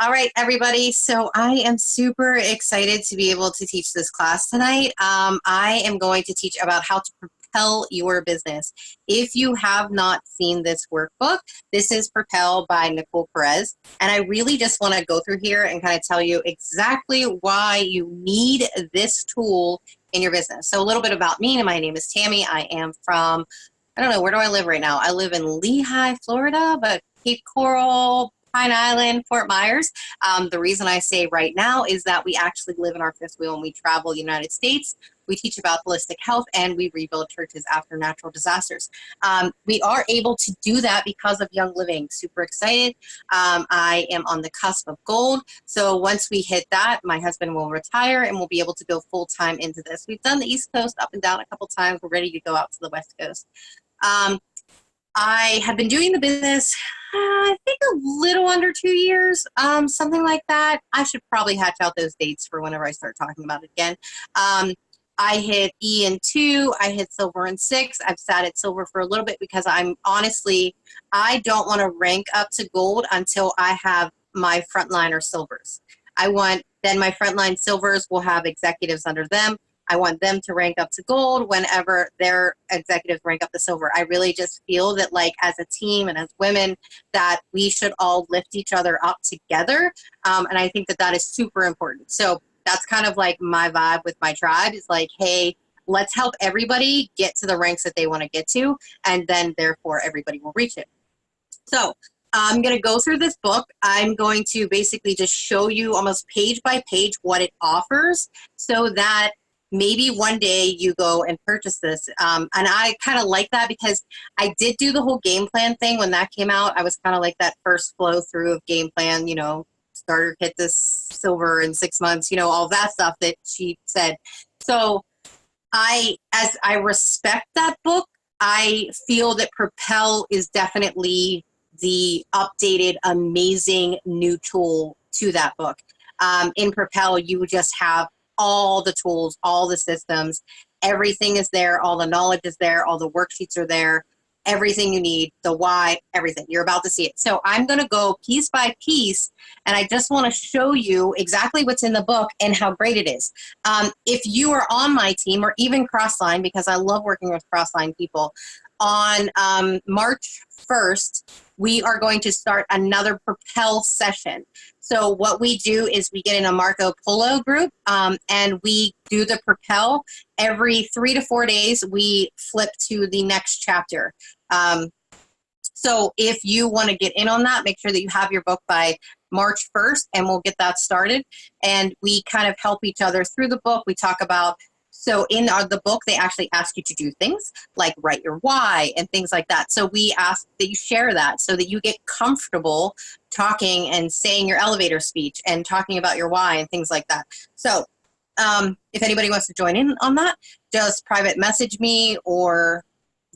All right, everybody. So I am super excited to be able to teach this class tonight. I am going to teach about how to propel your business. If you have not seen this workbook, this is Propel by Nicole Perez. And I really just want to go through here and kind of tell you exactly why you need this tool in your business. So a little bit about me. My name is Tammy. I am from, I don't know, where do I live right now? I live in Lehigh, Florida, but Cape Coral, Pine Island, Fort Myers. The reason I say right now is that we actually live in our fifth wheel and we travel the United States. We teach about holistic health and we rebuild churches after natural disasters. We are able to do that because of Young Living. Super excited. I am on the cusp of gold. So once we hit that, my husband will retire and we'll be able to go full time into this. We've done the East Coast up and down a couple times. We're ready to go out to the West Coast. I have been doing the business, I think a little under 2 years, something like that. I should probably hatch out those dates for whenever I start talking about it again. I hit E in 2, I hit silver in 6. I've sat at silver for a little bit because I don't want to rank up to gold until I have my frontliner silvers. Then my frontline silvers will have executives under them. I want them to rank up to gold whenever their executives rank up to silver. I really just feel that, like, as a team and as women, that we should all lift each other up together. And I think that that is super important. So that's kind of like my vibe with my tribe is like, hey, let's help everybody get to the ranks that they want to get to. And then therefore everybody will reach it. So I'm going to go through this book. I'm going to basically just show you almost page by page what it offers so that maybe one day you go and purchase this. And I kind of like that because I did do the whole game plan thing when that came out. I was kind of like that first flow through of game plan, starter hit this silver in 6 months, all that stuff that she said. So as I respect that book, I feel that Propel is definitely the updated, amazing new tool to that book. In Propel, you just have all the tools, all the systems, everything is there, all the knowledge is there, all the worksheets are there, everything you need, the why, everything. You're about to see it. So I'm going to go piece by piece, and I just want to show you exactly what's in the book and how great it is. If you are on my team or even Crossline, because I love working with Crossline people, on March 1st, we are going to start another Propel session. So what we do is we get in a Marco Polo group and we do the Propel. Every 3 to 4 days, we flip to the next chapter. So if you want to get in on that, make sure that you have your book by March 1st and we'll get that started. And we kind of help each other through the book. We talk about, so in the book, they actually ask you to do things like write your why and things like that. So we ask that you share that so that you get comfortable talking and saying your elevator speech and talking about your why and things like that. So if anybody wants to join in on that, just private message me or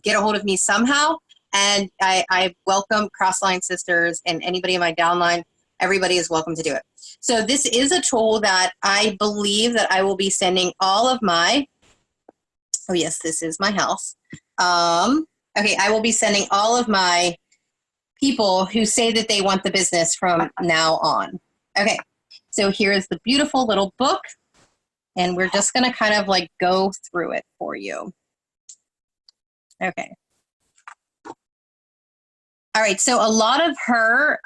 get a hold of me somehow. And I welcome Crossline sisters and anybody in my downline. Everybody is welcome to do it. So this is a tool that I believe that I will be sending all of my, oh yes, this is my house. Okay, I will be sending all of my people who say that they want the business from now on. Okay, so here's the beautiful little book, and we're just gonna kind of like go through it for you. Okay. All right, so a lot of her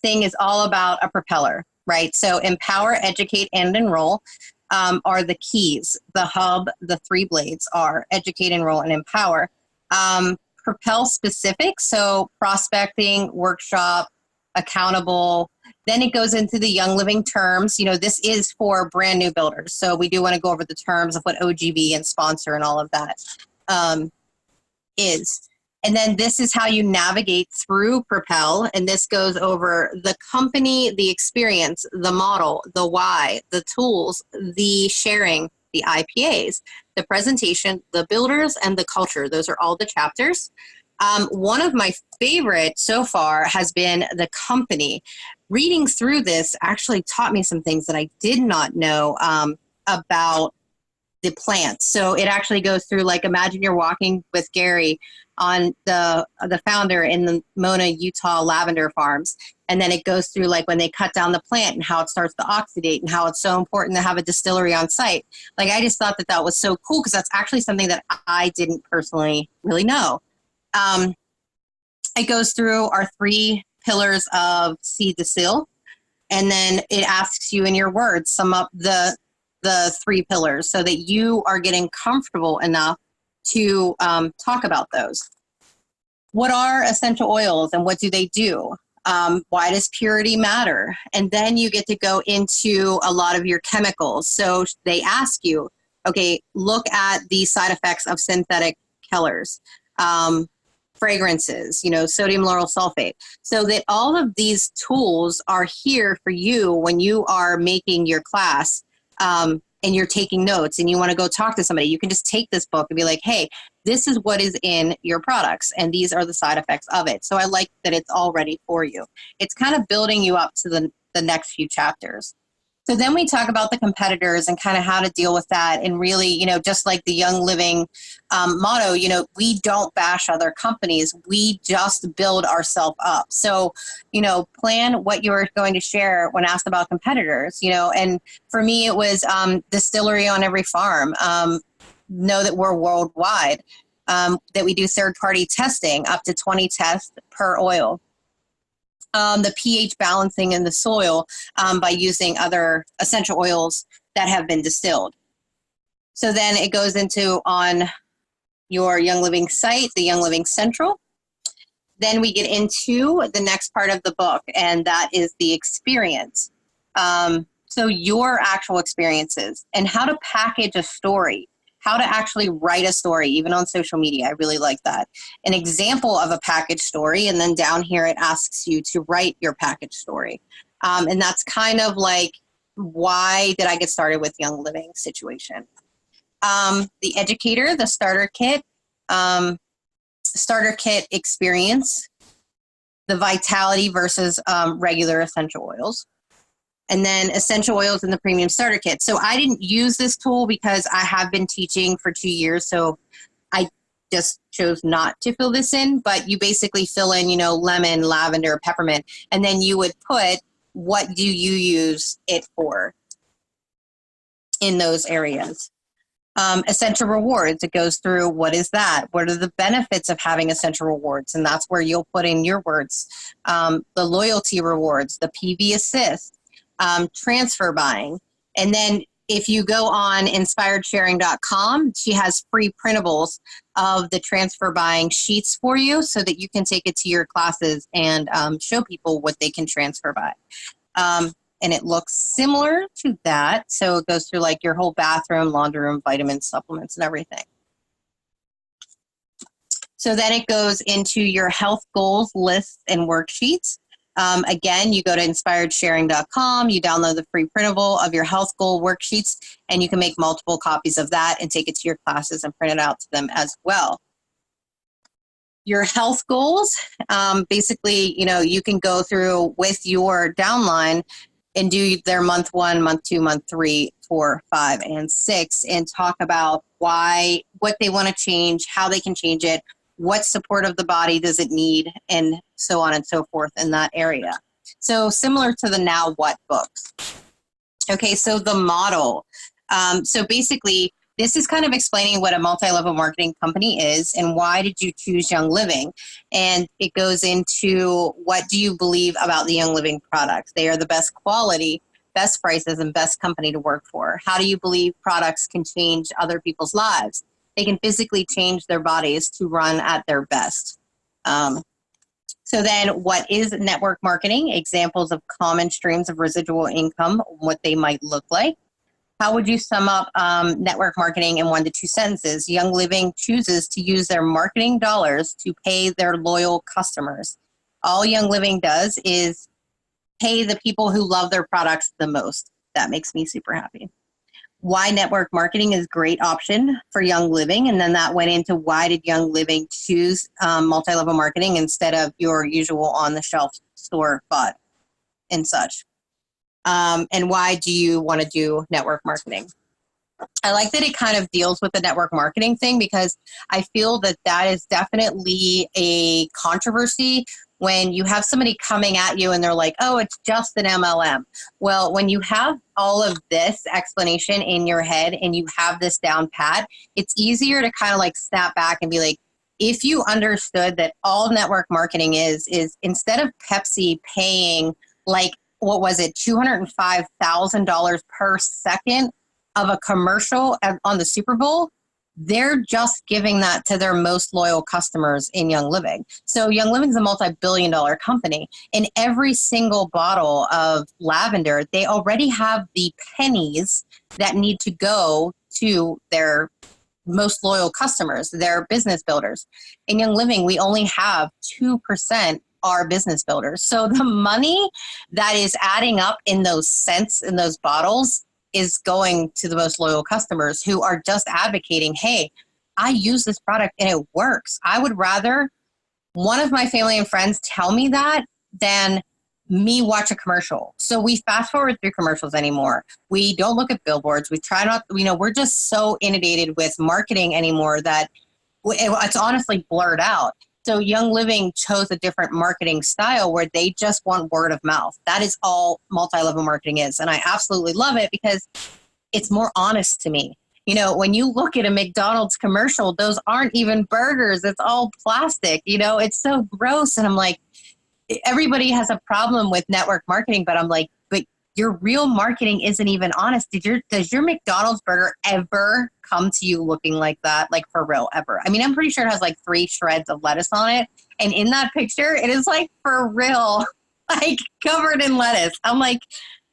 thing is all about a propeller, right? So empower, educate, and enroll are the keys. The hub, the 3 blades are educate, enroll, and empower. Propel specific, so prospecting, workshop, accountable. Then it goes into the Young Living terms. This is for brand new builders. So we do want to go over the terms of what OGB and sponsor and all of that is. And then this is how you navigate through Propel. And this goes over the company, the experience, the model, the why, the tools, the sharing, the IPAs, the presentation, the builders, and the culture. Those are all the chapters. One of my favorite so far has been the company. Reading through this actually taught me some things that I did not know about the plants. So it actually goes through, like, imagine you're walking with Gary on the founder in the Mona, Utah lavender farms. And then it goes through like when they cut down the plant and how it starts to oxidate and how it's so important to have a distillery on site. Like, I just thought that that was so cool because that's actually something that I didn't personally really know. It goes through our 3 pillars of seed to seal. And then it asks you in your words, sum up the 3 pillars so that you are getting comfortable enough to talk about those. What are essential oils and what do they do? Why does purity matter? And then you get to go into a lot of your chemicals. So they ask you, okay, look at the side effects of synthetic colors, fragrances, sodium lauryl sulfate. So that all of these tools are here for you when you are making your class. And you're taking notes and you want to go talk to somebody, you can just take this book and be like, hey, this is what is in your products and these are the side effects of it. So I like that it's all ready for you. It's kind of building you up to the next few chapters. So then we talk about the competitors and kind of how to deal with that. And really, just like the Young Living motto, we don't bash other companies. We just build ourselves up. So, plan what you're going to share when asked about competitors, and for me, it was distillery on every farm. Know that we're worldwide, that we do third-party testing, up to 20 tests per oil. The pH balancing in the soil by using other essential oils that have been distilled. So then it goes into on your Young Living site, the Young Living Central. Then we get into the next part of the book, and that is the experience. So your actual experiences and how to package a story, how to actually write a story, even on social media. I really like that. An example of a package story, and then down here it asks you to write your package story. And that's kind of like, why did I get started with Young Living situation? The educator, the starter kit experience, the vitality versus regular essential oils. And then essential oils in the premium starter kit. So I didn't use this tool because I have been teaching for 2 years. So I just chose not to fill this in, but you basically fill in, lemon, lavender, peppermint, and then you would put what do you use it for in those areas. Essential rewards, it goes through what is that? What are the benefits of having essential rewards? And that's where you'll put in your words. The loyalty rewards, the PV assist, transfer buying. And then if you go on inspiredsharing.com, she has free printables of the transfer buying sheets for you so that you can take it to your classes and show people what they can transfer buy. And it looks similar to that. So it goes through like your whole bathroom, laundry room, vitamins, supplements, and everything. So then it goes into your health goals, lists, and worksheets. Again, you go to inspiredsharing.com, you download the free printable of your health goal worksheets, and you can make multiple copies of that and take it to your classes and print it out to them as well. Your health goals, basically, you can go through with your downline and do their month 1, month 2, month 3, 4, 5, and 6, and talk about what they want to change, how they can change it, what support of the body does it need, and so on and so forth in that area. So similar to the Now What books. Okay, so the model. So basically, this is kind of explaining what a multi-level marketing company is and why did you choose Young Living. And it goes into what do you believe about the Young Living products. They are the best quality, best prices, and best company to work for. How do you believe products can change other people's lives? They can physically change their bodies to run at their best. So then what is network marketing? Examples of common streams of residual income, what they might look like. How would you sum up network marketing in 1 to 2 sentences? Young Living chooses to use their marketing dollars to pay their loyal customers. All Young Living does is pay the people who love their products the most. That makes me super happy. Why network marketing is a great option for Young Living. And then that went into why did Young Living choose multi-level marketing instead of your usual on-the-shelf store bot and such. And why do you want to do network marketing? I like that it kind of deals with the network marketing thing because I feel that that is definitely a controversy when you have somebody coming at you and they're like, oh, it's just an MLM. Well, when you have all of this explanation in your head and you have this down pat, it's easier to kind of like snap back and be like, if you understood that all network marketing is instead of Pepsi paying like, what was it, $205,000 per second of a commercial on the Super Bowl, they're just giving that to their most loyal customers in Young Living. So Young Living is a multi-billion-dollar company. In every single bottle of lavender, they already have the pennies that need to go to their most loyal customers, their business builders. In Young Living, we only have 2% are business builders. So the money that is adding up in those cents in those bottles is going to the most loyal customers who are just advocating, hey, I use this product and it works. I would rather one of my family and friends tell me that than me watch a commercial. So we fast forward through commercials anymore. We don't look at billboards. We try not, we're just so inundated with marketing anymore that it's honestly blurred out. So Young Living chose a different marketing style where they just want word of mouth. That is all multi-level marketing is. And I absolutely love it because it's more honest to me. When you look at a McDonald's commercial, those aren't even burgers. It's all plastic. It's so gross. And I'm like, everybody has a problem with network marketing, but I'm like, but your real marketing isn't even honest. Does your McDonald's burger ever come to you looking like that? Like for real, ever? I mean, I'm pretty sure it has like 3 shreds of lettuce on it. And in that picture, it is like for real, like covered in lettuce. I'm like,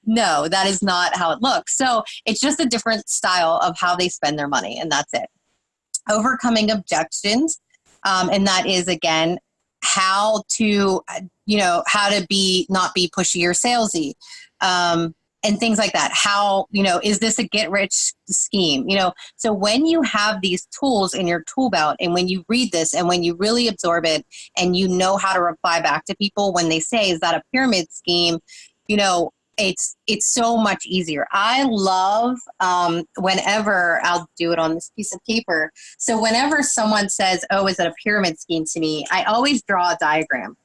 no, that is not how it looks. So it's just a different style of how they spend their money. And that's it. Overcoming objections. And that is, again, how to not be pushy or salesy, and things like that. How, is this a get rich scheme? So when you have these tools in your tool belt and when you read this and when you really absorb it and you know how to reply back to people when they say, is that a pyramid scheme? It's so much easier. I love whenever I'll do it on this piece of paper. So whenever someone says, oh, is it a pyramid scheme to me? I always draw a diagram.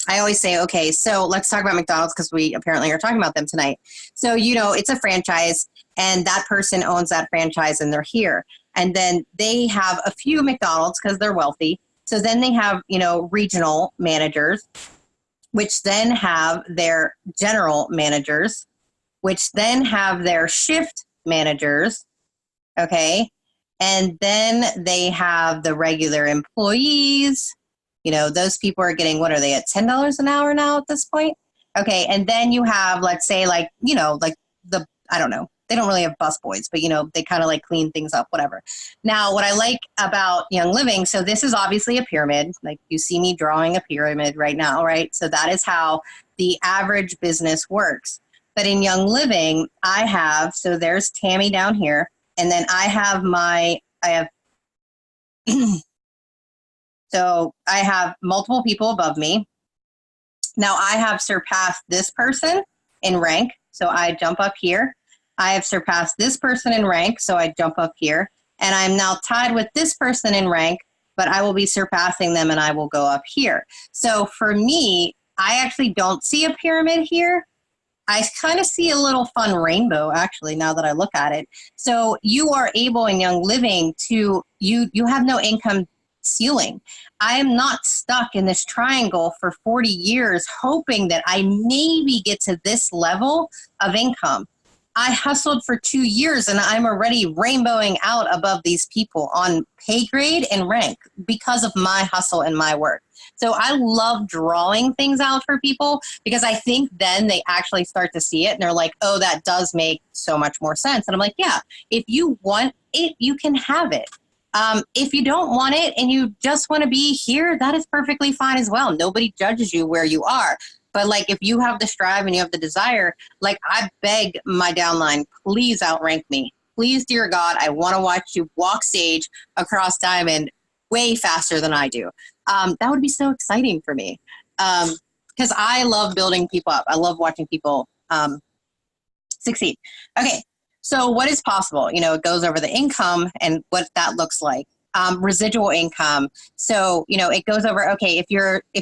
I always say, okay, so let's talk about McDonald's because we apparently are talking about them tonight. So, it's a franchise and that person owns that franchise and they're here. And then they have a few McDonald's because they're wealthy. So then they have, regional managers, which then have their general managers, which then have their shift managers, okay? And then they have the regular employees. Those people are getting, what are they at, $10 an hour now at this point? Okay, and then you have, let's say, I don't know, they don't really have busboys, but, they kind of like clean things up, whatever. Now, what I like about Young Living, so this is obviously a pyramid. Like you see me drawing a pyramid right now, right? So that is how the average business works. But in Young Living, so there's Tammy down here, and then so I have multiple people above me. Now I have surpassed this person in rank, so I jump up here. I have surpassed this person in rank, so I jump up here. And I'm now tied with this person in rank, but I will be surpassing them and I will go up here. So for me, I actually don't see a pyramid here. I kind of see a little fun rainbow, actually, now that I look at it. So you are able in Young Living to, you have no income ceiling. I am not stuck in this triangle for 40 years hoping that I maybe get to this level of income. I hustled for 2 years and I'm already rainbowing out above these people on pay grade and rank because of my hustle and my work. So I love drawing things out for people because I think then they actually start to see it and they're like, oh, that does make so much more sense. And I'm like, yeah, if you want it, you can have it. If you don't want it and you just want to be here, that is perfectly fine as well. Nobody judges you where you are. But like, if you have the strive and you have the desire, like I beg my downline, please outrank me. Please, dear God, I want to watch you walk stage across Diamond way faster than I do. That would be so exciting for me because I love building people up. I love watching people succeed. Okay, so what is possible? It goes over the income and what that looks like. residual income. So, you know, it goes over, okay, if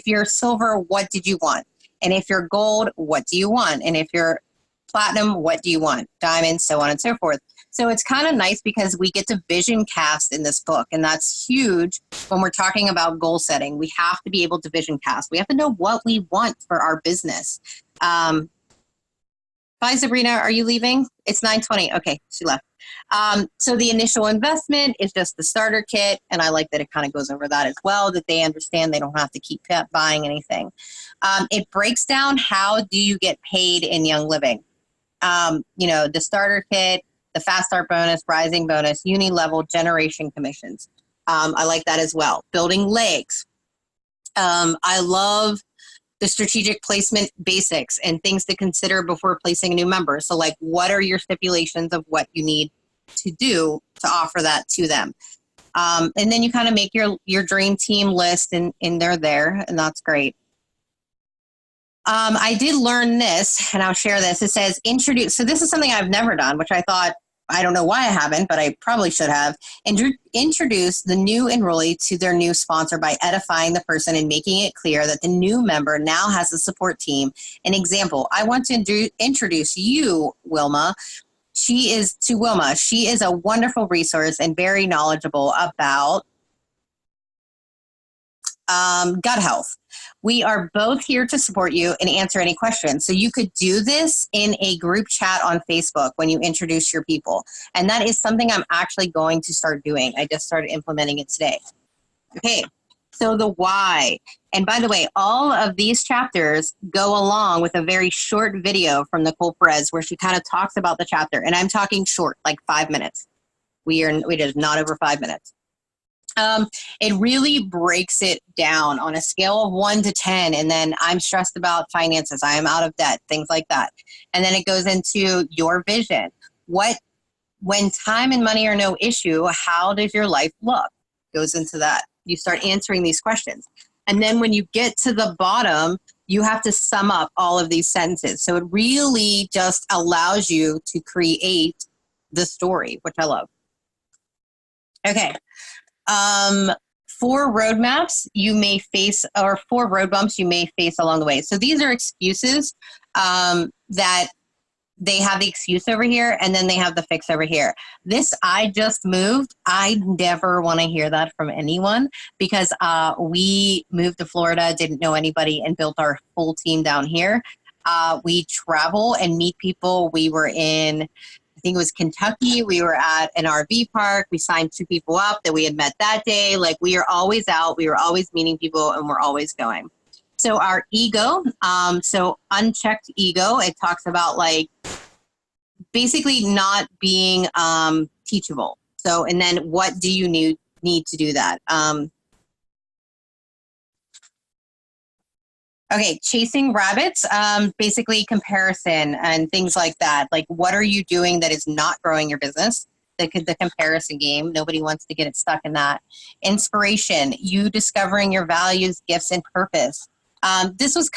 you're silver, what did you want? And if you're gold, what do you want? And if you're platinum, what do you want? Diamond, so on and so forth. So it's kind of nice because we get to vision cast in this book. And that's huge when we're talking about goal setting. We have to be able to vision cast. We have to know what we want for our business. Bye, Sabrina. Are you leaving? It's 9:20. Okay, she left. So the initial investment is just the starter kit. And I like that it kind of goes over that as well, that they understand they don't have to keep buying anything. It breaks down how do you get paid in Young Living. You know, the starter kit, the fast start bonus, rising bonus, uni level, generation commissions. I like that as well. Building legs. I love the strategic placement basics and things to consider before placing a new member. So like, what are your stipulations of what you need to do to offer that to them? And then you kind of make your dream team list and they're there, and that's great. I did learn this, and I'll share this. It says introduce. So this is something I've never done, which I thought, I don't know why I haven't, but I probably should have. Introduce the new enrollee to their new sponsor by edifying the person and making it clear that the new member now has a support team. An example, I want to introduce you, Wilma. She is a wonderful resource and very knowledgeable about gut health. We are both here to support you and answer any questions. So you could do this in a group chat on Facebook when you introduce your people. And that is something I'm actually going to start doing. I just started implementing it today. Okay, so the why. And by the way, all of these chapters go along with a very short video from Nicole Perez where she kind of talks about the chapter. And I'm talking short, like 5 minutes. We did not over 5 minutes. It really breaks it down on a scale of 1 to 10. And then I'm stressed about finances. I am out of debt, things like that. And then it goes into your vision. When time and money are no issue, how does your life look? Goes into that. You start answering these questions. And then when you get to the bottom, you have to sum up all of these sentences. So it really just allows you to create the story, which I love. Okay. 4 roadmaps you may face, or 4 road bumps you may face along the way. So these are excuses that they have the excuse over here, and then they have the fix over here. This, I just moved. I never want to hear that from anyone because we moved to Florida, didn't know anybody, and built our full team down here. We travel and meet people. We were in, I think it was Kentucky. We were at an RV park. We signed 2 people up that we had met that day. Like, we are always out. We were always meeting people, and we're always going. So our ego, so unchecked ego, it talks about like basically not being teachable. So, and then what do you need to do that? Okay, chasing rabbits, basically comparison and things like that. Like, what are you doing that is not growing your business? The comparison game. Nobody wants to get it stuck in that. Inspiration, you discovering your values, gifts, and purpose. This is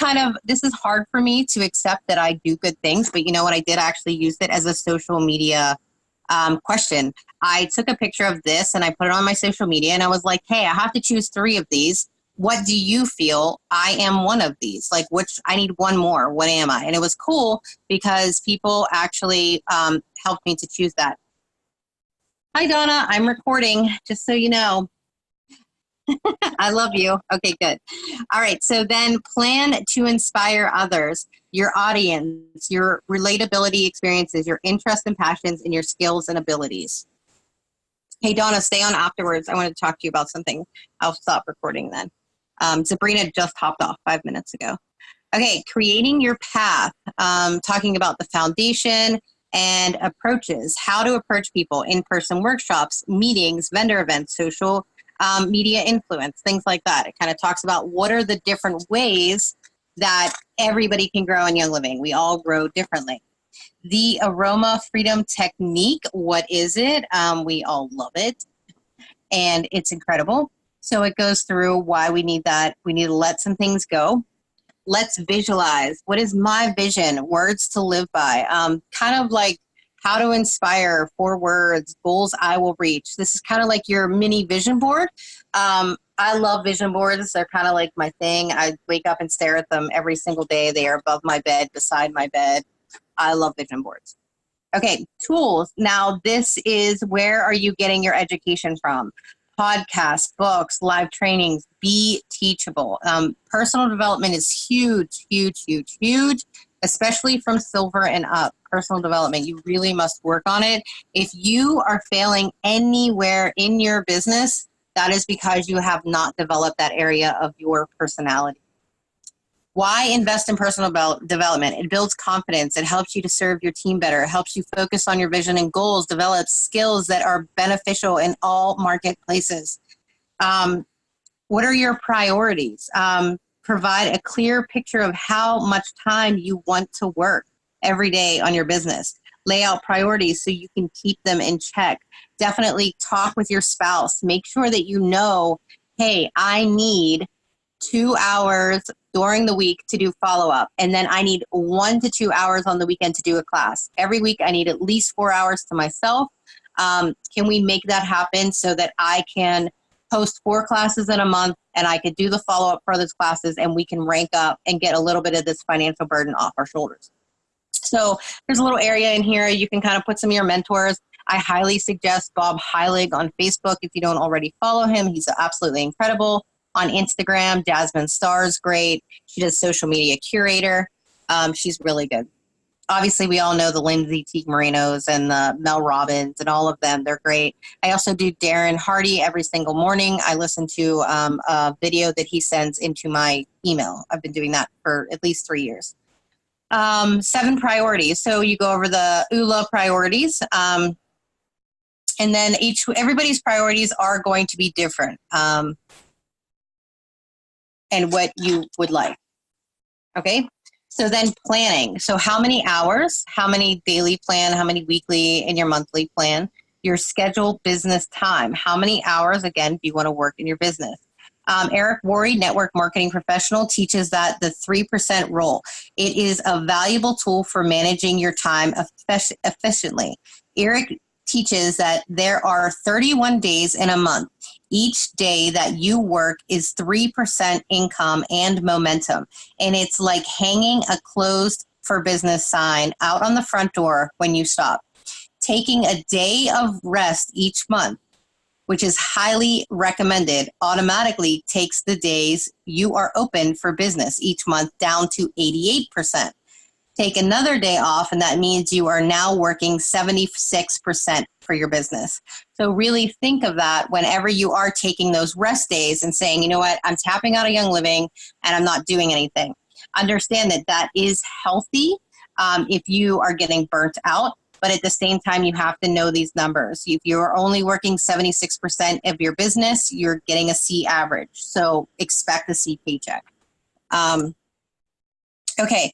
hard for me to accept that I do good things, but you know what? I did actually use it as a social media question. I took a picture of this and I put it on my social media and I was like, hey, I have to choose 3 of these. What do you feel? I am one of these. Like, which I need one more. What am I? And it was cool because people actually helped me to choose that. Hi, Donna. I'm recording, just so you know. I love you. Okay, good. All right. So then plan to inspire others, your audience, your relatability experiences, your interests and passions, and your skills and abilities. Hey, Donna, stay on afterwards. I want to talk to you about something. I'll stop recording then. Sabrina just hopped off 5 minutes ago. Okay, creating your path, talking about the foundation and approaches, how to approach people, in-person workshops, meetings, vendor events, social media influence, things like that. It kind of talks about what are the different ways that everybody can grow in Young Living. We all grow differently. The aroma freedom technique, what is it? We all love it, and it's incredible. So it goes through why we need that. We need to let some things go. Let's visualize. What is my vision? Words to live by. Kind of like how to inspire, 4 words, goals I will reach. This is kind of like your mini vision board. I love vision boards. They're kind of like my thing. I wake up and stare at them every single day. They are above my bed, beside my bed. I love vision boards. Okay, tools. Now, this is where are you getting your education from? Podcasts, books, live trainings. Be teachable. Personal development is huge, huge, huge, huge, especially from silver and up. Personal development, you really must work on it. If you are failing anywhere in your business, that is because you have not developed that area of your personality. Why invest in personal development? It builds confidence. It helps you to serve your team better. It helps you focus on your vision and goals, develop skills that are beneficial in all marketplaces. What are your priorities? Provide a clear picture of how much time you want to work every day on your business. Lay out priorities so you can keep them in check. Definitely talk with your spouse. Make sure that you know, hey, I need 2 hours during the week to do follow-up. And then I need 1 to 2 hours on the weekend to do a class. Every week I need at least 4 hours to myself. Can we make that happen so that I can host 4 classes in a month and I could do the follow-up for those classes and we can rank up and get a little bit of this financial burden off our shoulders? So there's a little area in here. You can kind of put some of your mentors. I highly suggest Bob Heilig on Facebook if you don't already follow him. He's absolutely incredible. On Instagram, Jasmine Starr's great. She does social media curator. She's really good. Obviously, we all know the Lindsay Teague Marinos and the Mel Robbins and all of them. They're great. I also do Darren Hardy every single morning. I listen to a video that he sends into my email. I've been doing that for at least 3 years. 7 priorities. So you go over the ULA priorities. And then everybody's priorities are going to be different. And what you would like. Okay. So then planning. So how many hours, how many daily plan, how many weekly in your monthly plan, your scheduled business time, how many hours, again, do you want to work in your business? Eric Worre, network marketing professional, teaches that the 3% rule. It is a valuable tool for managing your time efficiently. Eric teaches that there are 31 days in a month. Each day that you work is 3% income and momentum. And it's like hanging a closed for business sign out on the front door when you stop. Taking a day of rest each month, which is highly recommended, automatically takes the days you are open for business each month down to 88%. Take another day off, and that means you are now working 76% for your business. So really think of that whenever you are taking those rest days and saying, you know what, I'm tapping out of Young Living and I'm not doing anything. Understand that that is healthy if you are getting burnt out, but at the same time, you have to know these numbers. If you're only working 76% of your business, you're getting a C average. So expect a C paycheck. Okay.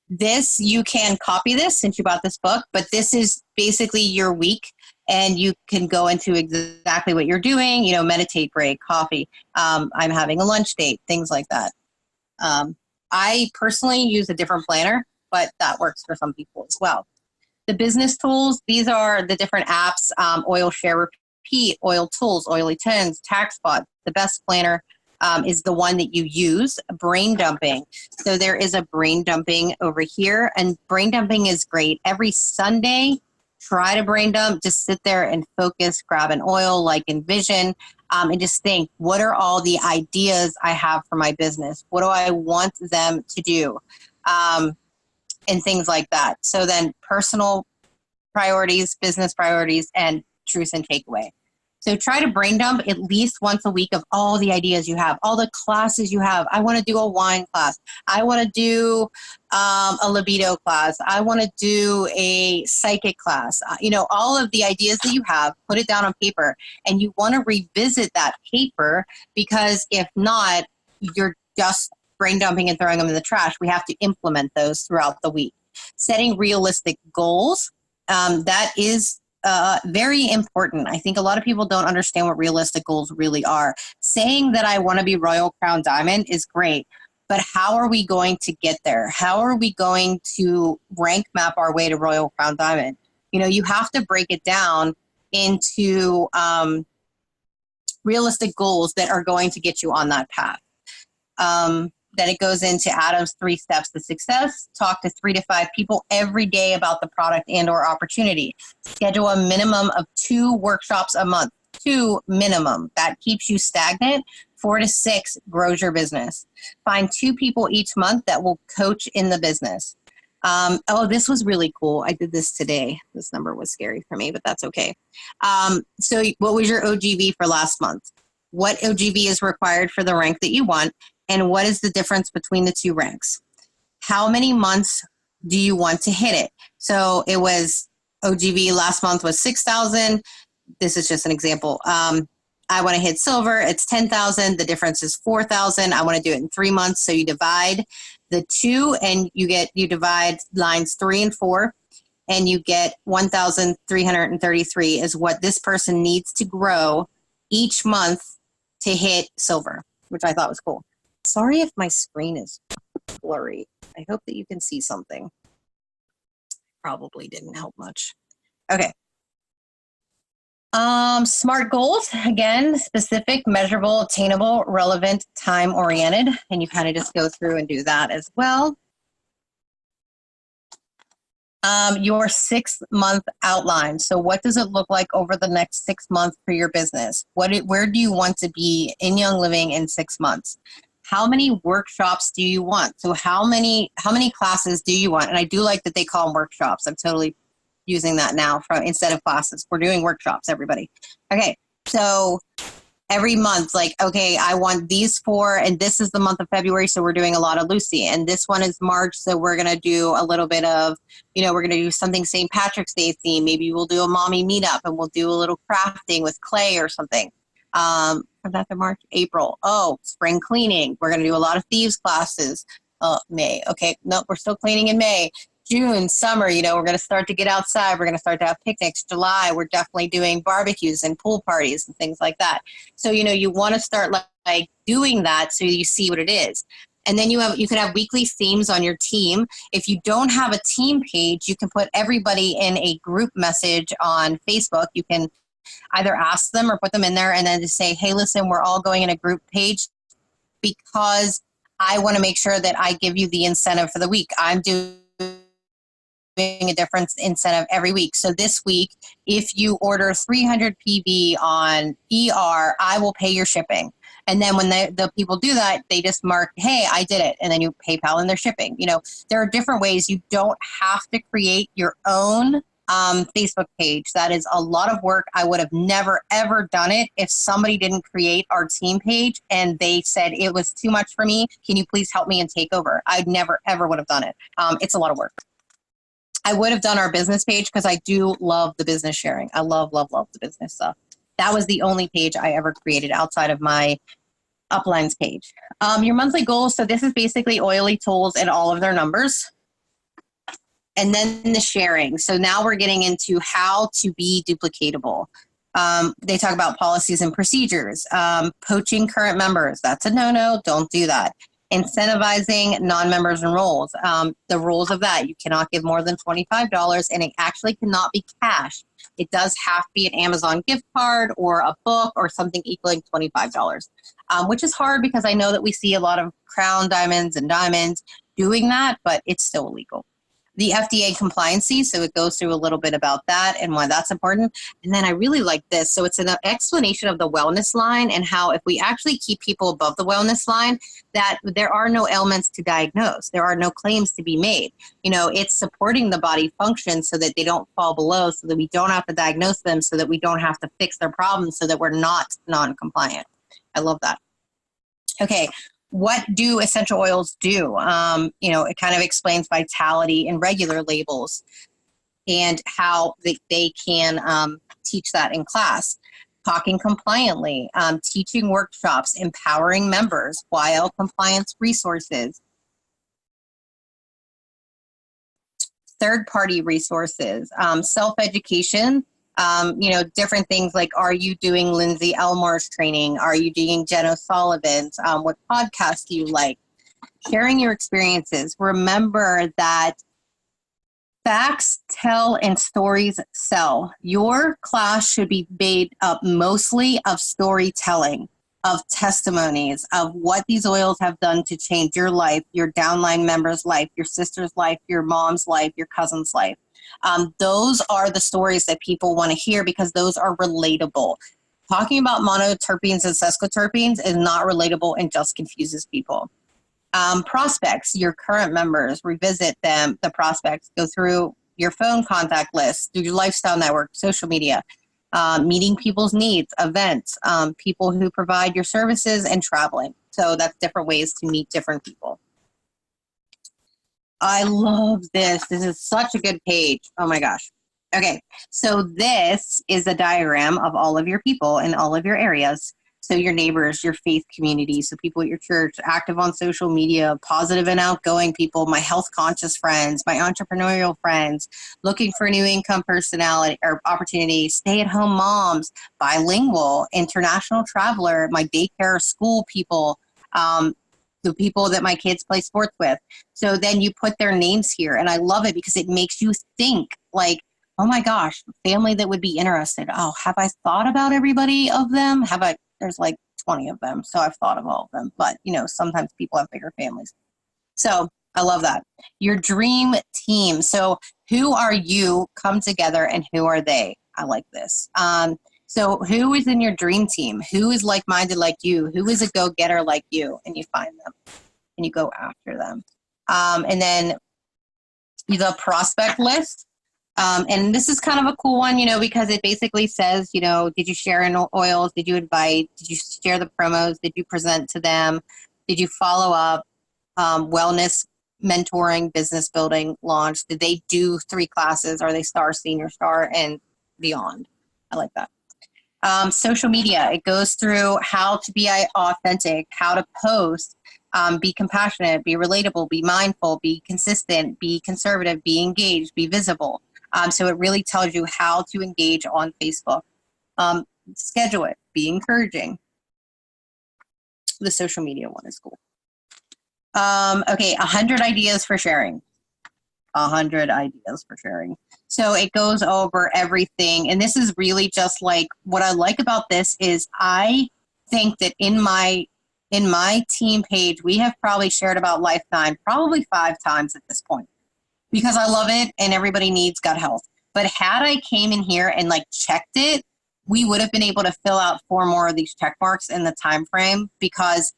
This, you can copy this since you bought this book, but this is basically your week and you can go into exactly what you're doing, you know, meditate, break, coffee. I'm having a lunch date, things like that. I personally use a different planner, but that works for some people as well. The business tools, these are the different apps, Oil Share Repeat, Oil Tools, Oily Tins, TaxBot. The best planner is the one that you use. Brain dumping. So there is a brain dumping over here, and brain dumping is great. Every Sunday, try to brain dump. Just sit there and focus, grab an oil like Envision, and just think, what are all the ideas I have for my business? What do I want them to do? And things like that. So then personal priorities, business priorities, and truth and takeaway. So try to brain dump at least once a week of all the ideas you have, all the classes you have. I want to do a wine class. I want to do a libido class. I want to do a psychic class. You know, all of the ideas that you have, put it down on paper. And you want to revisit that paper because if not, you're just brain dumping and throwing them in the trash. We have to implement those throughout the week. Setting realistic goals, that is very important. I think a lot of people don't understand what realistic goals really are. Saying that I want to be Royal Crown Diamond is great, but how are we going to get there? How are we going to rank map our way to Royal Crown Diamond? You have to break it down into realistic goals that are going to get you on that path. Then it goes into Adam's 3 steps to success. Talk to 3 to 5 people every day about the product and or opportunity. Schedule a minimum of 2 workshops a month. 2 minimum. That keeps you stagnant. 4 to 6 grows your business. Find 2 people each month that will coach in the business. This was really cool. I did this today. This number was scary for me, but that's okay. So what was your OGV for last month? What OGV is required for the rank that you want? And what is the difference between the 2 ranks? How many months do you want to hit it? So it was OGV last month was 6,000. This is just an example. I want to hit silver. It's 10,000. The difference is 4,000. I want to do it in 3 months. So you divide the 2 and you divide lines 3 and 4 and you get 1,333 is what this person needs to grow each month to hit silver, which I thought was cool. Sorry if my screen is blurry. I hope that you can see something. Probably didn't help much. Okay. SMART goals, again, specific, measurable, attainable, relevant, time-oriented, and you kind of just go through and do that as well. Your 6-month outline. So what does it look like over the next 6 months for your business? Where do you want to be in Young Living in 6 months? How many workshops do you want? So how many classes do you want? And I do like that they call them workshops. I'm totally using that now instead of classes. We're doing workshops, everybody. Okay, so every month, I want these 4, and this is the month of February, so we're doing a lot of Lucy. And this one is March, so we're going to do a little bit of, we're going to do something St. Patrick's Day theme. Maybe we'll do a mommy meetup, and we'll do a little crafting with clay or something. From that to March, April. Spring cleaning. We're going to do a lot of thieves classes. May. Okay, no, we're still cleaning in May. June, summer, we're going to start to get outside. We're going to start to have picnics. July, we're definitely doing barbecues and pool parties and things like that. So, you want to start like doing that so you see what it is. And then you can have weekly themes on your team. If you don't have a team page, you can put everybody in a group message on Facebook. You can either ask them or put them in there and then just say, hey, listen, we're all going in a group page because I want to make sure that I give you the incentive for the week. I'm doing a difference incentive every week. So this week, if you order 300 PV on ER, I will pay your shipping. And then when the people do that, they just mark, hey, I did it. And then you PayPal and their shipping. There are different ways. You don't have to create your own Facebook page. That is a lot of work. I would have never, ever done it if somebody didn't create our team page and they said it was too much for me. Can you please help me and take over? I never, ever would have done it. It's a lot of work. I would have done our business page because I do love the business sharing. I love, love, love the business stuff. That was the only page I ever created outside of my uplines page. Your monthly goals. So this is basically Oily Tools and all of their numbers. And then the sharing. So now we're getting into how to be duplicatable. They talk about policies and procedures. Poaching current members. That's a no-no. Don't do that. Incentivizing non-members and roles. The rules of that, you cannot give more than $25 and it actually cannot be cash. It does have to be an Amazon gift card or a book or something equaling $25, which is hard because I know that we see a lot of crown diamonds and diamonds doing that, but it's still illegal. The FDA compliancy, so it goes through a little bit about that and why that's important. And then I really like this. So it's an explanation of the wellness line and how if we actually keep people above the wellness line, that there are no ailments to diagnose. There are no claims to be made. It's supporting the body function so that they don't fall below, so that we don't have to diagnose them, so that we don't have to fix their problems, so that we're not non-compliant. I love that. Okay. What do essential oils do? It kind of explains vitality and regular labels and how they can teach that in class. Talking compliantly, teaching workshops, empowering members, YL compliance resources, third-party resources, self-education, different things like, are you doing Lindsay Elmore's training? Are you doing Jen O'Sullivan's? What podcast do you like? Sharing your experiences. Remember that Facts tell and stories sell. Your class should be made up mostly of storytelling, of testimonies, of what these oils have done to change your life, your downline member's life, your sister's life, your mom's life, your cousin's life. Those are the stories that people want to hear because those are relatable. Talking about monoterpenes and sesquiterpenes is not relatable and just confuses people. Prospects, your current members, revisit them, the prospects, go through your phone contact list, through your lifestyle network, social media, meeting people's needs, events, people who provide your services, and traveling. So that's different ways to meet different people. I love this. This is such a good page. Oh my gosh. Okay, so this is a diagram of all of your people in all of your areas. So your neighbors, your faith community, so people at your church, active on social media, positive and outgoing people, my health conscious friends, my entrepreneurial friends, looking for new income personality or opportunities, stay-at-home moms, bilingual, international traveler, my daycare school people, the people that my kids play sports with. So then you put their names here, and I love it because it makes you think like, oh my gosh, family that would be interested. Oh, have I thought about everybody of them? There's like 20 of them, so I've thought of all of them. But, sometimes people have bigger families. So I love that. Your dream team. So who are you? Come together, and who are they? I like this. So who is in your dream team? Who is like-minded like you? Who is a go-getter like you? And you find them, and you go after them. And then the prospect list. And this is kind of a cool one, because it basically says, did you share in oils? Did you invite? Did you share the promos? Did you present to them? Did you follow up? Wellness, mentoring, business building, launch. Did they do 3 classes? Are they star, senior star, and beyond? I like that. Social media, it goes through how to be authentic, how to post, be compassionate, be relatable, be mindful, be consistent, be conservative, be engaged, be visible. So it really tells you how to engage on Facebook. Schedule it, be encouraging. The social media one is cool. Okay, 100 ideas for sharing. 100 ideas for sharing. So it goes over everything. And this is really just like, what I like about this is I think that in my team page, we have probably shared about Lifetime probably 5 times at this point, because I love it and everybody needs gut health. But had I came in here and checked it, we would have been able to fill out 4 more of these check marks in the time frame, because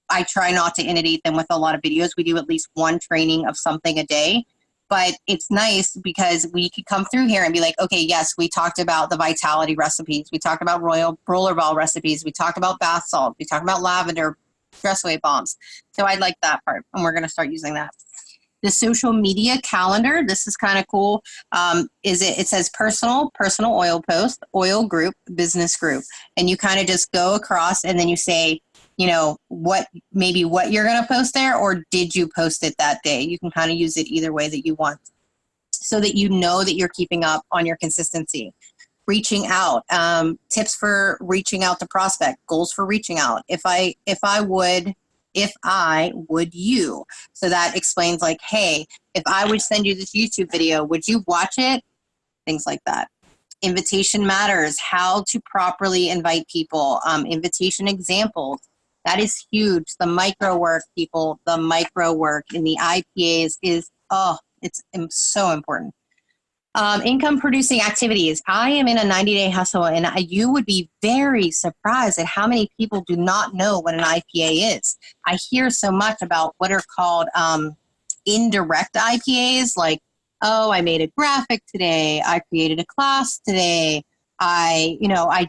I try not to inundate them with a lot of videos. We do at least 1 training of something a day. But it's nice because we could come through here and be like, okay, yes, we talked about the vitality recipes. We talked about rollerball recipes. We talked about bath salt. We talked about lavender, stress away bombs. So I like that part, and we're going to start using that. The social media calendar, this is kind of cool. It says personal oil post, oil group, business group. And you kind of just go across, and then you say, what you're going to post there, or did you post it that day? You can kind of use it either way that you want, so that you know that you're keeping up on your consistency. Reaching out, tips for reaching out to prospect, goals for reaching out. If I would you. So that explains hey, if I would send you this YouTube video, would you watch it? Things like that. Invitation matters, how to properly invite people, invitation examples. That is huge. The micro work, people, the micro work in the IPAs is, it's so important. Income producing activities. I am in a 90-day hustle, and you would be very surprised at how many people do not know what an IPA is. I hear so much about what are called indirect IPAs, I made a graphic today. I created a class today. I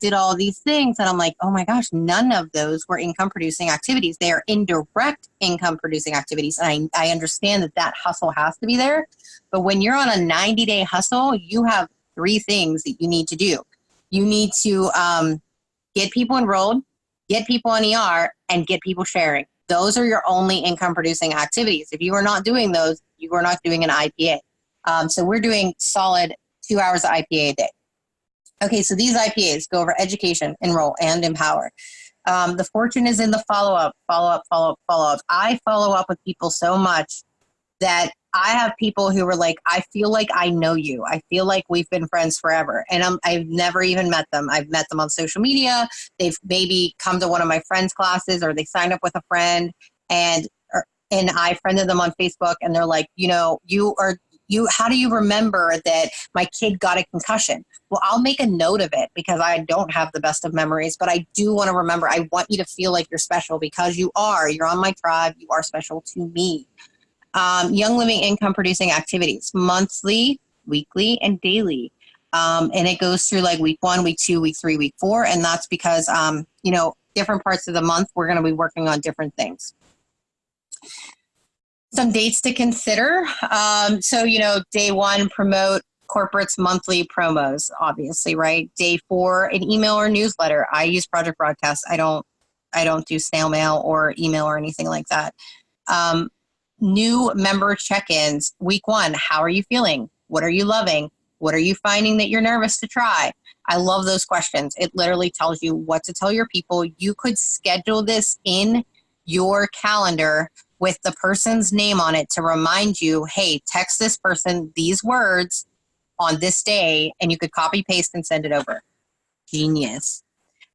did all these things, and I'm like, oh my gosh, none of those were income producing activities. They are indirect income producing activities. And I understand that hustle has to be there. But when you're on a 90-day hustle, you have 3 things that you need to do. You need to get people enrolled, get people on ER, and get people sharing. Those are your only income producing activities. If you are not doing those, you are not doing an IPA. So we're doing solid 2 hours of IPA a day. Okay, so these IPAs go over education, enroll, and empower. The fortune is in the follow-up. I follow up with people so much that I have people who were like, I feel like I know you. I feel like we've been friends forever. And I've never even met them. I've met them on social media. They've maybe come to one of my friends' classes, or they signed up with a friend, and I friended them on Facebook, and they're like, how do you remember that my kid got a concussion? Well, I'll make a note of it because I don't have the best of memories, but I do want to remember. I want you to feel like you're special because you are. You're on my tribe. You are special to me. Young living income producing activities, monthly, weekly, and daily. And it goes through like week 1, week 2, week 3, week 4. And that's because, different parts of the month, we're going to be working on different things. Some dates to consider. Day 1, promote corporate's monthly promos, obviously, right? Day 4, an email or newsletter. I use Project Broadcast. I don't do snail mail or email or anything like that. New member check-ins. Week 1, how are you feeling? What are you loving? What are you finding that you're nervous to try? I love those questions. It literally tells you what to tell your people. You could schedule this in your calendar with the person's name on it to remind you, hey, text this person these words on this day, and you could copy, paste, and send it over. Genius.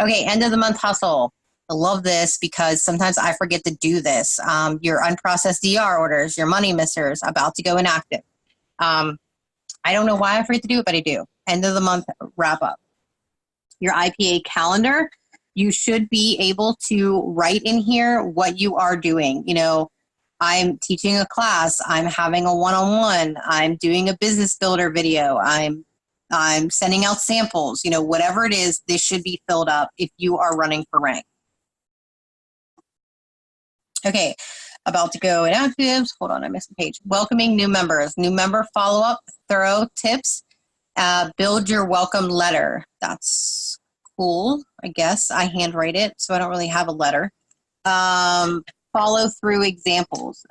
Okay, end of the month hustle. I love this because sometimes I forget to do this. Your unprocessed DR orders, your money missers, about to go inactive. I don't know why I forget to do it, but I do. End of the month wrap up. Your IPA calendar, you should be able to write in here what you are doing. I'm teaching a class, I'm having a one-on-one, I'm doing a business builder video, I'm sending out samples, whatever it is, this should be filled up if you are running for rank. Okay, about to go inactives. Hold on, I missed a page. Welcoming new members, new member follow-up, thorough tips, build your welcome letter. That's cool, I guess. I handwrite it, so I don't really have a letter. Follow through examples,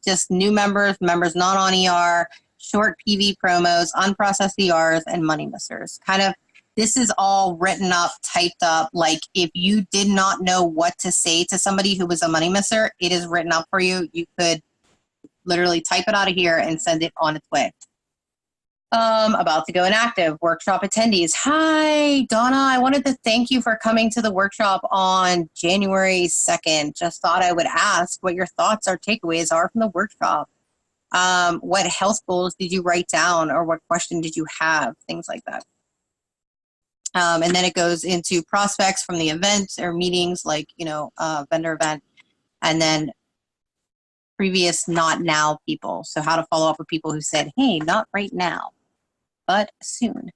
just new members not on ER, short PV promos, unprocessed ERs, and money missers. This is all written up, typed up. Like if you did not know what to say to somebody who was a money misser, it is written up for you. You could literally type it out of here and send it on its way. About to go inactive, workshop attendees. Hi, Donna. I wanted to thank you for coming to the workshop on January 2nd. Just thought I would ask what your thoughts or takeaways are from the workshop. What health goals did you write down, or what question did you have? Things like that. And then it goes into prospects from the event or meetings, like, vendor event, and then previous not now people. So how to follow up with people who said, hey, not right now, but soon.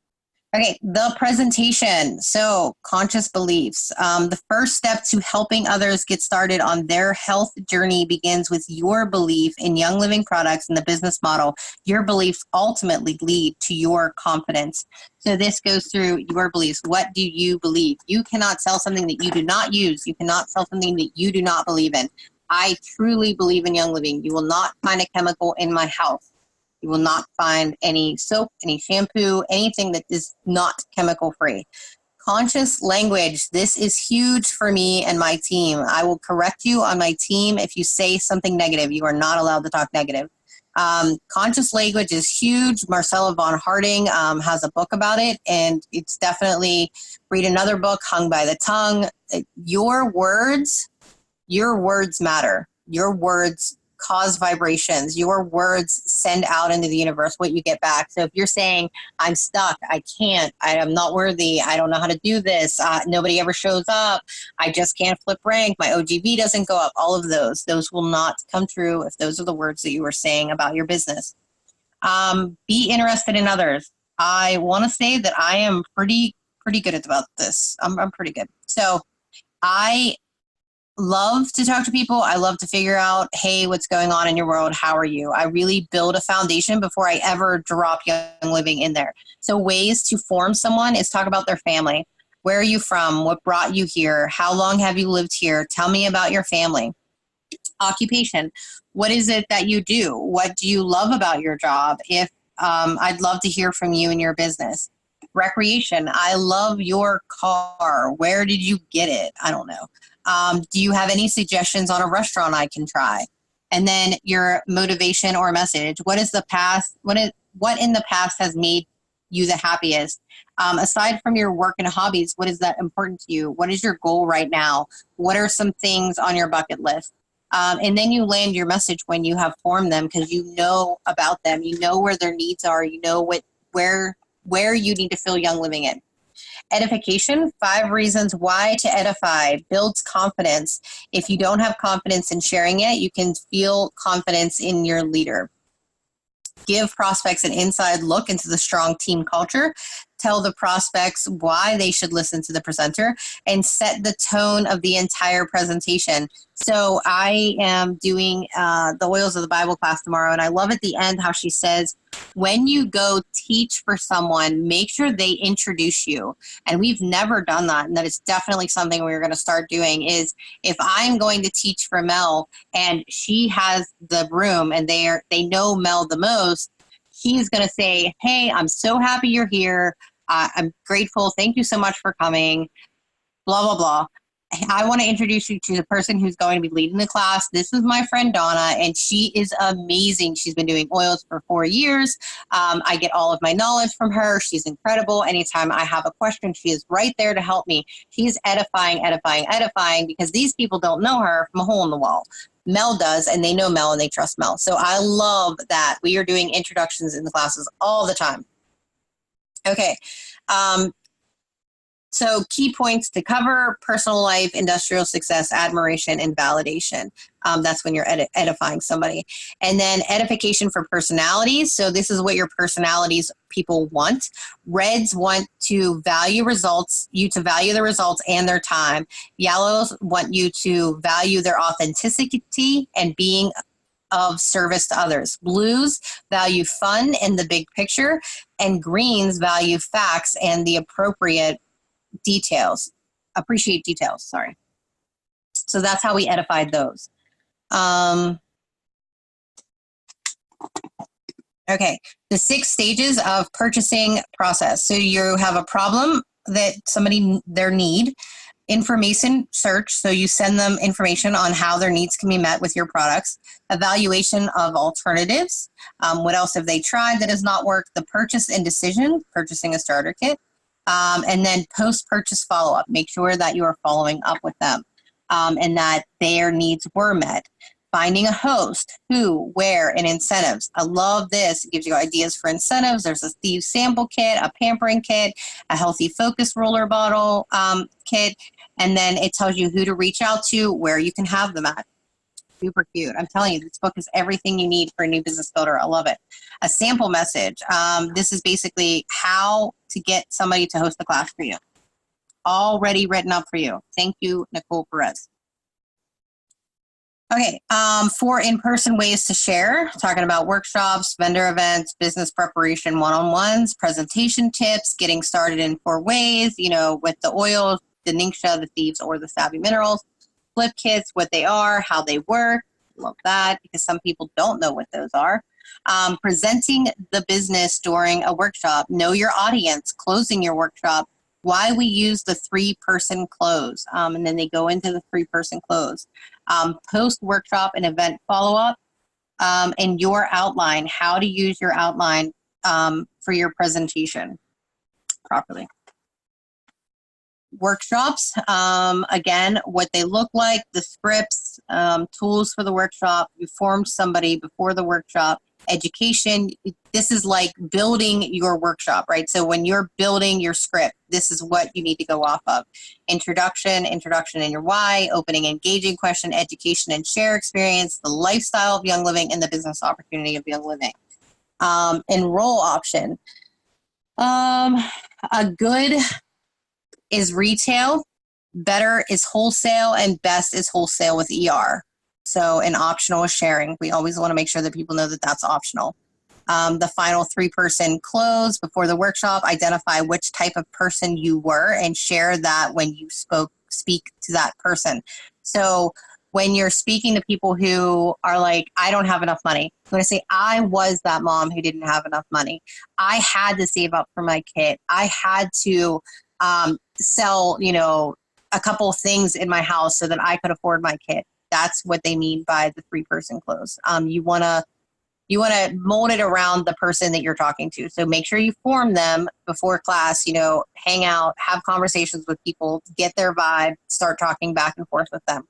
Okay, the presentation. So conscious beliefs. The first step to helping others get started on their health journey begins with your belief in Young Living products and the business model. Your beliefs ultimately lead to your confidence. So this goes through your beliefs. What do you believe? You cannot sell something that you do not use. You cannot sell something that you do not believe in. I truly believe in Young Living. You will not find a chemical in my house. You will not find any soap, any shampoo, anything that is not chemical free. Conscious language. This is huge for me and my team. I will correct you on my team if you say something negative. You are not allowed to talk negative. Conscious language is huge. Marcella von Harding has a book about it, and it's definitely, read another book, Hung by the Tongue. Your words matter. Your words cause vibrations. Your words send out into the universe what you get back. So if you're saying, I'm stuck, I can't, I am not worthy, I don't know how to do this, nobody ever shows up, I just can't flip rank, my OGV doesn't go up, all of those will not come true if those are the words that you were saying about your business. Be interested in others. I want to say that I am pretty good about this. I'm pretty good. So I love to talk to people. I love to figure out, hey, what's going on in your world? How are you? I really build a foundation before I ever drop Young Living in there. So ways to form someone is talk about their family. Where are you from? What brought you here? How long have you lived here? Tell me about your family. Occupation. What is it that you do? What do you love about your job? I'd love to hear from you in your business. Recreation. I love your car. Where did you get it? I don't know. Do you have any suggestions on a restaurant I can try? And then your motivation or message. What is the past? What in the past has made you the happiest? Aside from your work and hobbies, what is that important to you? What is your goal right now? What are some things on your bucket list? And then you land your message when you have formed them, because you know about them. You know where their needs are. You know where you need to fill Young Living in. Edification, 5 reasons why to edify, builds confidence. If you don't have confidence in sharing it, you can feel confidence in your leader. Give prospects an inside look into the strong team culture. Tell the prospects why they should listen to the presenter, and set the tone of the entire presentation. So I am doing the Oils of the Bible class tomorrow, and I love at the end how she says, when you go teach for someone, make sure they introduce you. And we've never done that, and that is definitely something we're going to start doing. Is if I'm going to teach for Mel and she has the room and they know Mel the most, she's going to say, hey, I'm so happy you're here. I'm grateful. Thank you so much for coming. Blah, blah, blah. I want to introduce you to the person who's going to be leading the class. This is my friend Donna, and she is amazing. She's been doing oils for 4 years. I get all of my knowledge from her. She's incredible. Anytime I have a question, she is right there to help me. She's edifying, because these people don't know her from a hole in the wall. Mel does, and they know Mel and they trust Mel. So I love that we are doing introductions in the classes all the time. Okay. So key points to cover: personal life, industrial success, admiration, and validation. That's when you're edifying somebody. And then edification for personalities. So this is what your personalities people want. Reds want to value results, you to value the results and their time. Yellows want you to value their authenticity and being of service to others. Blues value fun and the big picture, and greens value facts and the appreciate details. Sorry. So that's how we edified those. Okay, the 6 stages of purchasing process. So you have a problem that their need. Information search, so you send them information on how their needs can be met with your products. Evaluation of alternatives. What else have they tried that has not worked? The purchase and decision, purchasing a starter kit. And then post-purchase follow-up. Make sure that you are following up with them and that their needs were met. Finding a host, who, where, and incentives. I love this. It gives you ideas for incentives. There's a Thieves sample kit, a pampering kit, a healthy focus roller bottle kit, and then it tells you who to reach out to, where you can have them at. Super cute. I'm telling you, this book is everything you need for a new business builder. I love it. A sample message. This is basically how to get somebody to host the class for you. Already written up for you. Thank you, Nicole Perez. Okay, 4 in-person ways to share, talking about workshops, vendor events, business preparation, one-on-ones, presentation tips, getting started in 4 ways, with the oils, the Ningxia, the Thieves, or the Savvy Minerals. Flip kits, what they are, how they work. Love that, because some people don't know what those are. Presenting the business during a workshop, know your audience, closing your workshop, why we use the 3-person close, and then they go into the 3-person close. Post-workshop and event follow-up, and your outline, how to use your outline for your presentation properly. Workshops, again, what they look like, the scripts, tools for the workshop. You formed somebody before the workshop. Education, this is like building your workshop, right? So when you're building your script, this is what you need to go off of. Introduction and your why, opening, engaging question, education and share experience, the lifestyle of Young Living, and the business opportunity of Young Living. Enroll option. A good is retail, better is wholesale, and best is wholesale with ER. So an optional is sharing. We always want to make sure that people know that that's optional. The final 3-person close before the workshop, identify which type of person you were and share that when you speak to that person. So when you're speaking to people who are like, I don't have enough money, I'm going to say, I was that mom who didn't have enough money. I had to save up for my kit. I had to sell, a couple of things in my house so that I could afford my kit. that's what they mean by the 3-person close. You want to mold it around the person that you're talking to. So make sure you form them before class, hang out, have conversations with people, get their vibe, start talking back and forth with them.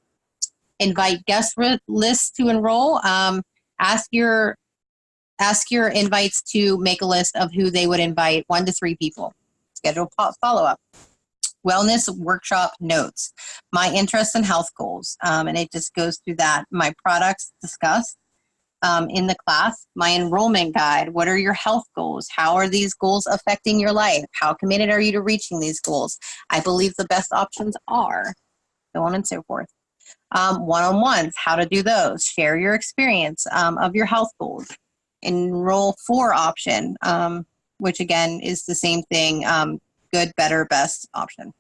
Invite guest lists to enroll. Ask your invites to make a list of who they would invite, 1 to 3 people. Schedule follow-up. Wellness workshop notes. My interests and health goals. And it just goes through that. My products discussed in the class. My enrollment guide. What are your health goals? How are these goals affecting your life? How committed are you to reaching these goals? I believe the best options are, so on and so forth. One-on-ones, how to do those. Share your experience of your health goals. Enroll for option, which again is the same thing, good, better, best option.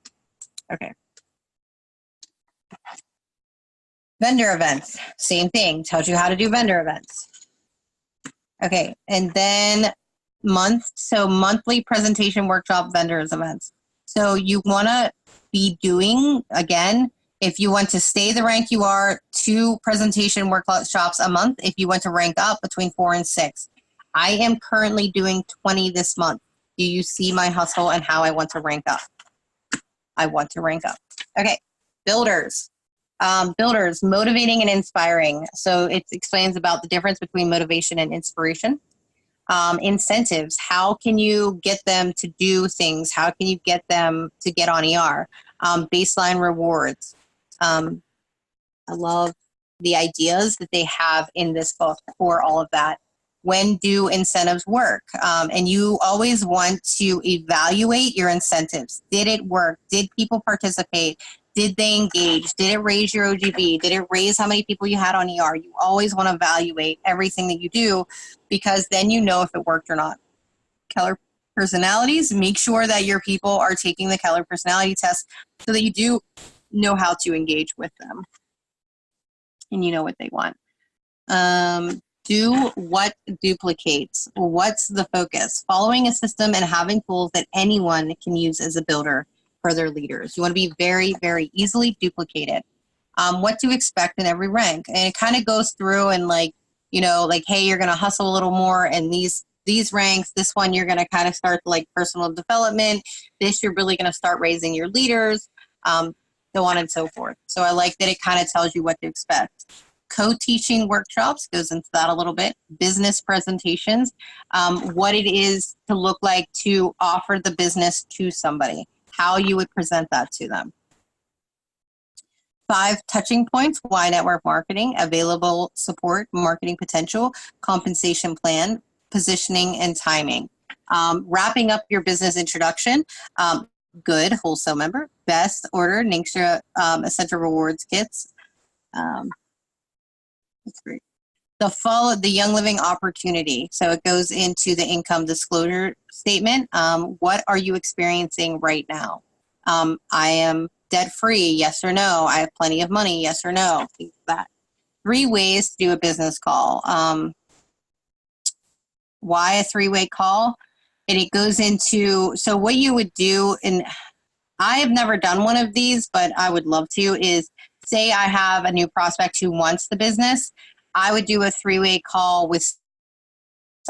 Okay. Vendor events, same thing, tells you how to do vendor events. Okay, and then monthly presentation workshop vendors events. So you want to be doing, again, if you want to stay the rank you are, 2 presentation workshops a month. If you want to rank up, between 4 and 6. I am currently doing 20 this month. Do you see my hustle and how I want to rank up? I want to rank up. Okay, builders. Builders, motivating and inspiring. So it explains about the difference between motivation and inspiration. Incentives, how can you get them to do things? How can you get them to get on ER? Baseline rewards. I love the ideas that they have in this book for all of that. When do incentives work? And you always want to evaluate your incentives. Did it work? Did people participate? Did they engage? Did it raise your OGB? Did it raise how many people you had on ER? You always want to evaluate everything that you do, because then you know if it worked or not. Keller personalities, make sure that your people are taking the Keller personality test so that you do know how to engage with them and you know what they want. Do what duplicates. What's the focus? Following a system and having tools that anyone can use as a builder for their leaders. You want to be very, very easily duplicated. What to expect in every rank. And it kind of goes through and hey, you're going to hustle a little more in these ranks. This one, you're going to kind of start personal development. This, you're really going to start raising your leaders, so on and so forth. So I like that it kind of tells you what to expect. Co-teaching workshops goes into that a little bit. Business presentations, what it is to look like to offer the business to somebody, how you would present that to them. 5 touching points, why network marketing, available support, marketing potential, compensation plan, positioning, and timing. Wrapping up your business introduction, good, wholesale member, best order, NYCHA essential rewards kits. That's great. The Young Living opportunity. So it goes into the income disclosure statement. What are you experiencing right now? I am debt free, yes or no. I have plenty of money, yes or no. Things like that. 3 ways to do a business call. Why a 3-way call? And it goes into, so what you would do, and I have never done one of these, but I would love to, is say I have a new prospect who wants the business. I would do a 3-way call with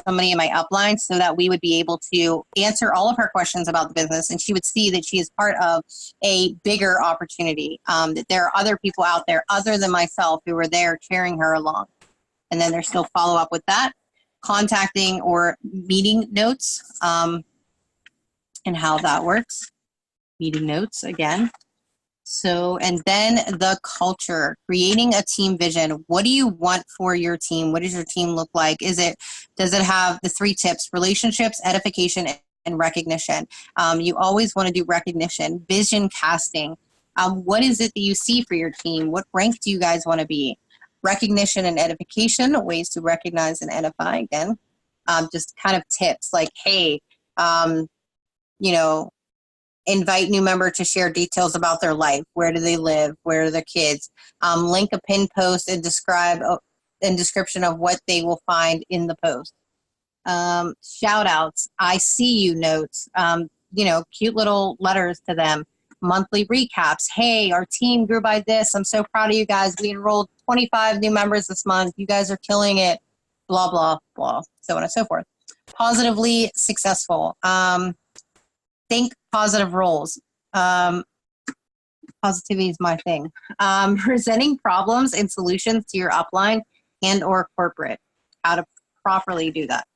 somebody in my upline so that we would be able to answer all of her questions about the business, and she would see that she is part of a bigger opportunity, that there are other people out there other than myself who are there cheering her along. And then there's still follow-up with that, contacting or meeting notes, and how that works. Meeting notes again. So, and then the culture, creating a team vision. What do you want for your team? What does your team look like? Does it have the 3 tips, relationships, edification, and recognition? You always want to do recognition, vision casting. What is it that you see for your team? What rank do you guys want to be? Recognition and edification, ways to recognize and edify. Again, just kind of tips like, hey, invite new member to share details about their life. Where do they live? Where are their kids? Link a pin post and description of what they will find in the post. Shout outs, I see you notes, cute little letters to them. monthly recaps. Hey, our team grew by this. I'm so proud of you guys. We enrolled 25 new members this month. You guys are killing it. Blah, blah, blah, so on and so forth. Positively successful. Think positive roles. Positivity is my thing. Presenting problems and solutions to your upline and or corporate. How to properly do that.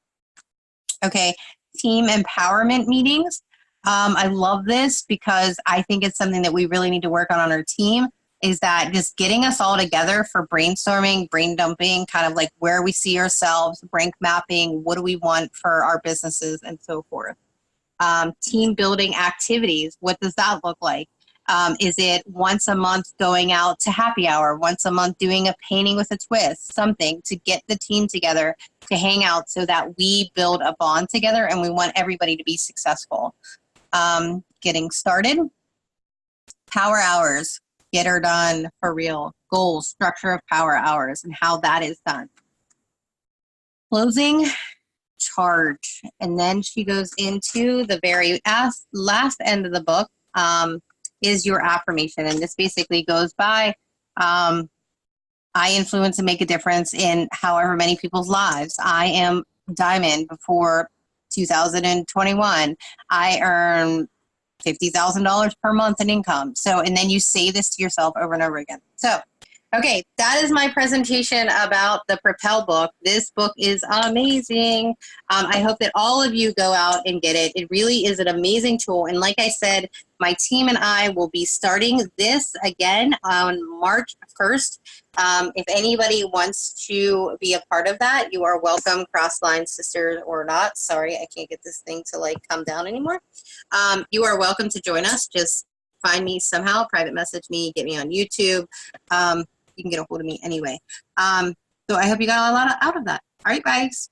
Okay, team empowerment meetings. I love this because I think it's something that we really need to work on our team, is that just getting us all together for brainstorming, brain dumping, kind of like where we see ourselves, rank mapping, what do we want for our businesses, and so forth. Team building activities, what does that look like? Is it once a month going out to happy hour, once a month doing a painting with a twist, something to get the team together to hang out so that we build a bond together and we want everybody to be successful. Getting started, power hours, get her done for real, goals, structure of power hours and how that is done. Closing, charge. And then she goes into the very last end of the book, is your affirmation. And this basically goes by, I influence and make a difference in however many people's lives. I am diamond before 2021. I earn $50,000 per month in income. So, and then you say this to yourself over and over again. So, okay, that is my presentation about the Propel book. This book is amazing. I hope that all of you go out and get it. It really is an amazing tool. And like I said, my team and I will be starting this again on March 1st. If anybody wants to be a part of that, you are welcome, Crossline Sisters or not. Sorry, I can't get this thing to like come down anymore. You are welcome to join us. Just find me somehow, private message me, get me on YouTube. You can get a hold of me anyway. So I hope you got a lot out of that. All right, guys.